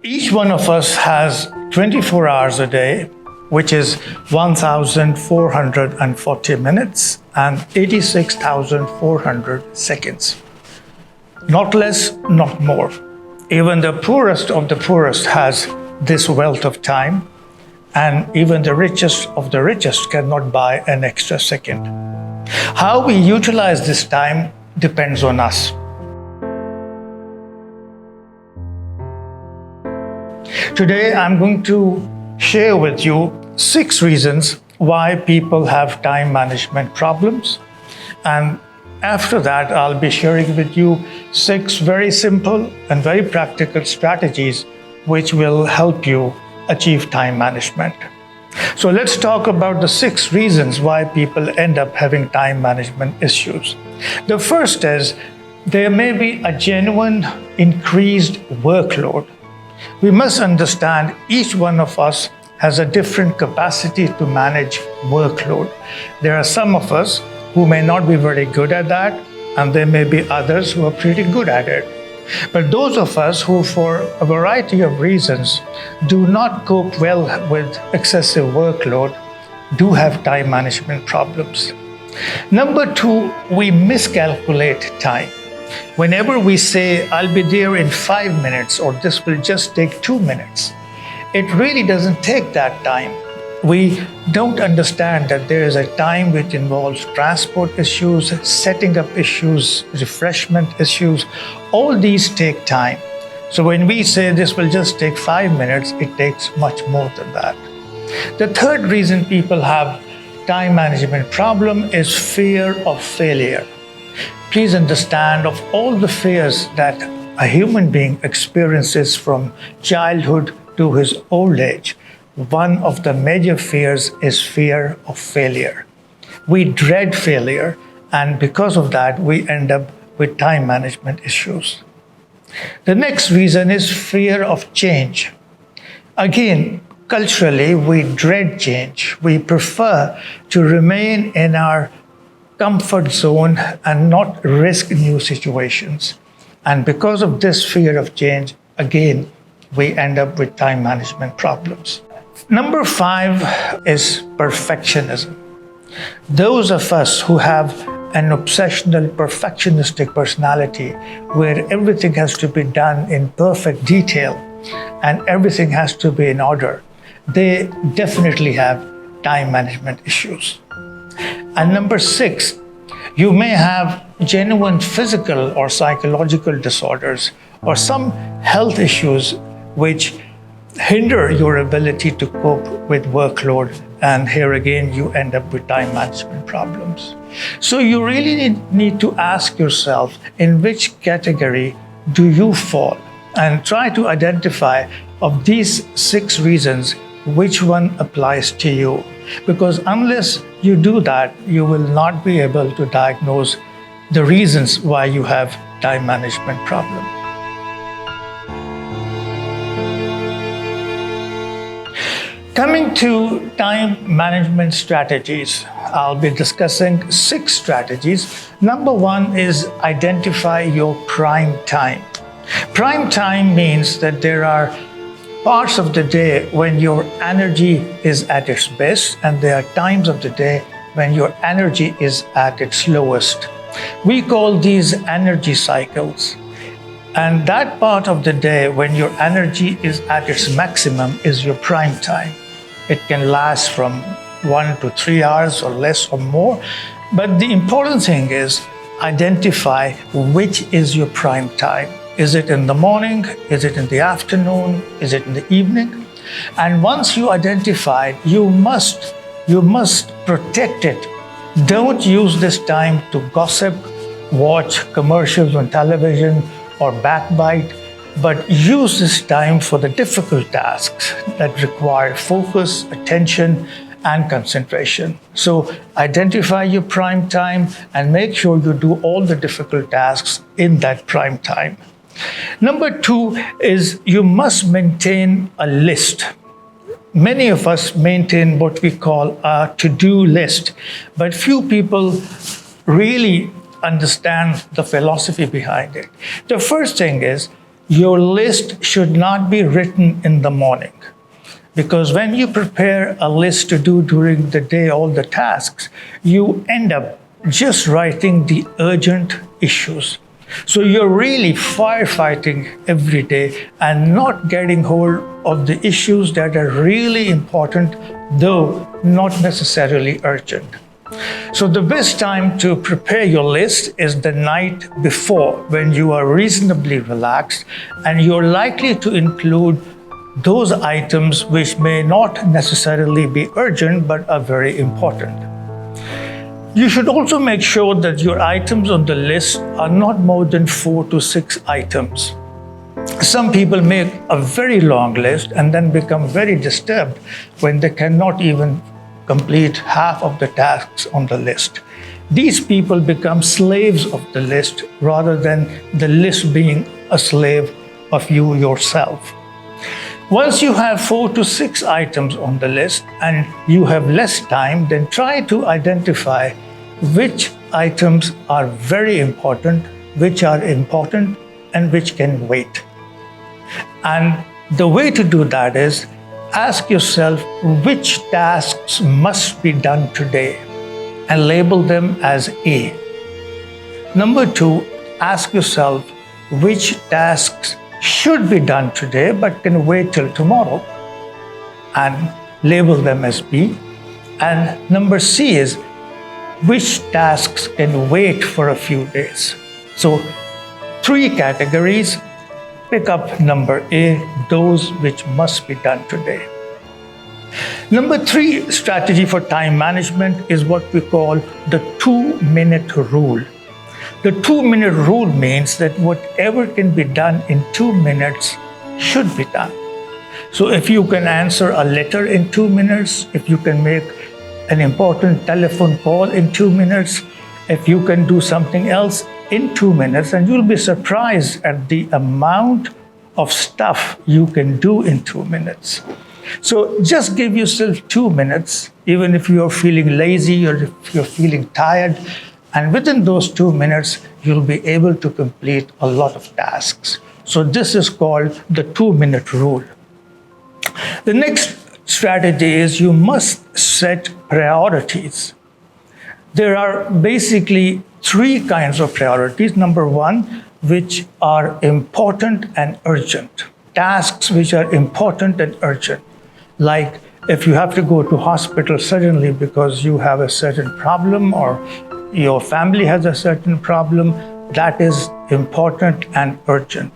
Each one of us has 24 hours a day, which is 1,440 minutes and 86,400 seconds. Not less, not more. Even the poorest of the poorest has this wealth of time, and even the richest of the richest cannot buy an extra second. How we utilize this time depends on us. Today, I'm going to share with you 6 reasons why people have time management problems. And after that, I'll be sharing with you 6 very simple and very practical strategies which will help you achieve time management. So let's talk about the 6 reasons why people end up having time management issues. The first is there may be a genuine increased workload. We must understand each one of us has a different capacity to manage workload. There are some of us who may not be very good at that, and there may be others who are pretty good at it. But those of us who, for a variety of reasons, do not cope well with excessive workload do have time management problems. Number 2, we miscalculate time. Whenever we say, I'll be there in 5 minutes, or this will just take 2 minutes, it really doesn't take that time. We don't understand that there is a time which involves transport issues, setting up issues, refreshment issues. All these take time. So when we say this will just take 5 minutes, it takes much more than that. The third reason people have time management problem is fear of failure. Please understand, of all the fears that a human being experiences from childhood to his old age, one of the major fears is fear of failure. We dread failure, and because of that, we end up with time management issues. The next reason is fear of change. Again, culturally, we dread change. We prefer to remain in our comfort zone and not risk new situations. And because of this fear of change, again, we end up with time management problems. Number 5 is perfectionism. Those of us who have an obsessional, perfectionistic personality where everything has to be done in perfect detail and everything has to be in order, they definitely have time management issues. And number 6, you may have genuine physical or psychological disorders or some health issues which hinder your ability to cope with workload, and here again you end up with time management problems. So you really need to ask yourself, in which category do you fall, and try to identify of these 6 reasons which one applies to you, because unless you do that, you will not be able to diagnose the reasons why you have time management problem. Coming to time management strategies, I'll be discussing 6 strategies. Number 1 is identify your prime time. Prime time means that there are parts of the day when your energy is at its best, and there are times of the day when your energy is at its lowest. We call these energy cycles. And that part of the day when your energy is at its maximum is your prime time. It can last from 1 to 3 hours or less or more. But the important thing is identify which is your prime time. Is it in the morning? Is it in the afternoon? Is it in the evening? And once you identify it, you must protect it. Don't use this time to gossip, watch commercials on television, or backbite, but use this time for the difficult tasks that require focus, attention, and concentration. So identify your prime time and make sure you do all the difficult tasks in that prime time. Number 2 is you must maintain a list. Many of us maintain what we call a to-do list, but few people really understand the philosophy behind it. The first thing is your list should not be written in the morning. Because when you prepare a list to do during the day, all the tasks, you end up just writing the urgent issues. So you're really firefighting every day and not getting hold of the issues that are really important, though not necessarily urgent. So the best time to prepare your list is the night before, when you are reasonably relaxed and you're likely to include those items which may not necessarily be urgent but are very important. You should also make sure that your items on the list are not more than 4 to 6 items. Some people make a very long list and then become very disturbed when they cannot even complete half of the tasks on the list. These people become slaves of the list rather than the list being a slave of you yourself. Once you have 4 to 6 items on the list and you have less time, then try to identify which items are very important, which are important, and which can wait. And the way to do that is ask yourself which tasks must be done today and label them as A. Number 2, ask yourself which tasks should be done today but can wait till tomorrow and label them as B. And number C is which tasks can wait for a few days. So 3 categories. Pick up number A, those which must be done today. Number 3 strategy for time management is what we call the 2-minute rule. The 2-minute rule means that whatever can be done in 2 minutes should be done. So if you can answer a letter in 2 minutes, if you can make an important telephone call in 2 minutes, if you can do something else in 2 minutes, and you'll be surprised at the amount of stuff you can do in 2 minutes. So just give yourself 2 minutes, even if you're feeling lazy or if you're feeling tired, and within those 2 minutes, you'll be able to complete a lot of tasks. So this is called the 2-minute rule. The next strategy is you must set priorities. There are basically 3 kinds of priorities. Number 1, which are important and urgent. Tasks which are important and urgent. Like if you have to go to hospital suddenly because you have a certain problem or your family has a certain problem, that is important and urgent.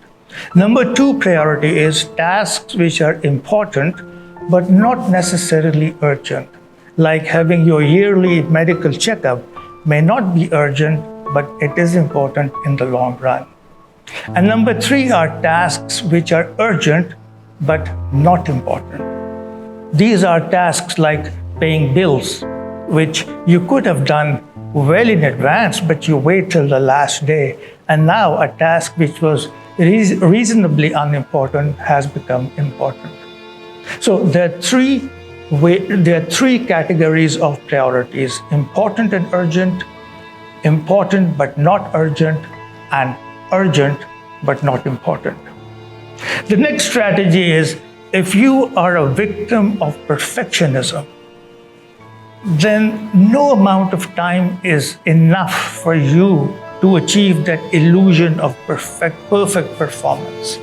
Number 2 priority is tasks which are important but not necessarily urgent. Like having your yearly medical checkup may not be urgent, but it is important in the long run. And number 3 are tasks which are urgent but not important. These are tasks like paying bills, which you could have done well in advance, but you wait till the last day. And now a task which was reasonably unimportant has become important. So there are 3 categories of priorities: important and urgent, important but not urgent, and urgent but not important. The next strategy is if you are a victim of perfectionism, then no amount of time is enough for you to achieve that illusion of perfect performance.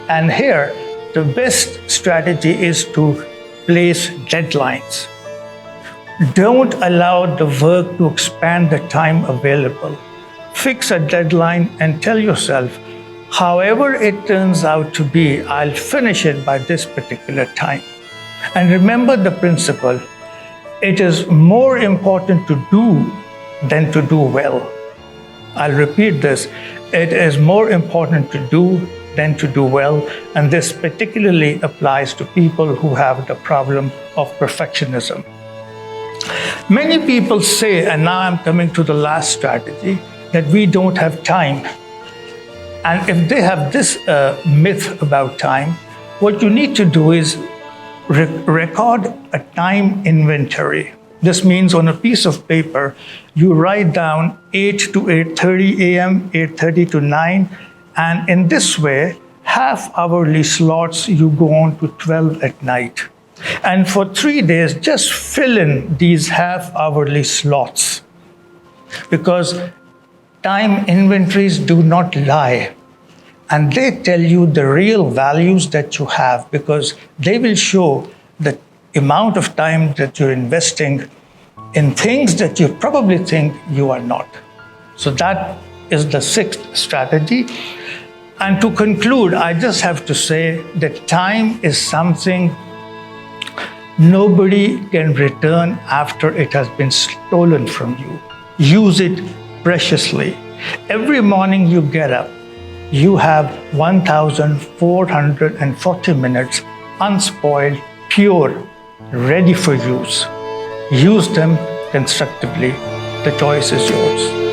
And here, the best strategy is to place deadlines. Don't allow the work to expand the time available. Fix a deadline and tell yourself, however it turns out to be, I'll finish it by this particular time. And remember the principle, it is more important to do than to do well. I'll repeat this, it is more important to do than to do well, and this particularly applies to people who have the problem of perfectionism. Many people say, and now I'm coming to the last strategy, that we don't have time. And if they have this myth about time, what you need to do is record a time inventory. This means on a piece of paper, you write down 8 to 8:30 a.m., 8:30 to 9, and in this way, half-hourly slots, you go on to 12 at night. And for 3 days, just fill in these half-hourly slots, because time inventories do not lie. And they tell you the real values that you have, because they will show the amount of time that you're investing in things that you probably think you are not. So that is the sixth strategy. And to conclude, I just have to say that time is something nobody can return after it has been stolen from you. Use it preciously. Every morning you get up, you have 1,440 minutes unspoiled, pure, ready for use. Use them constructively. The choice is yours.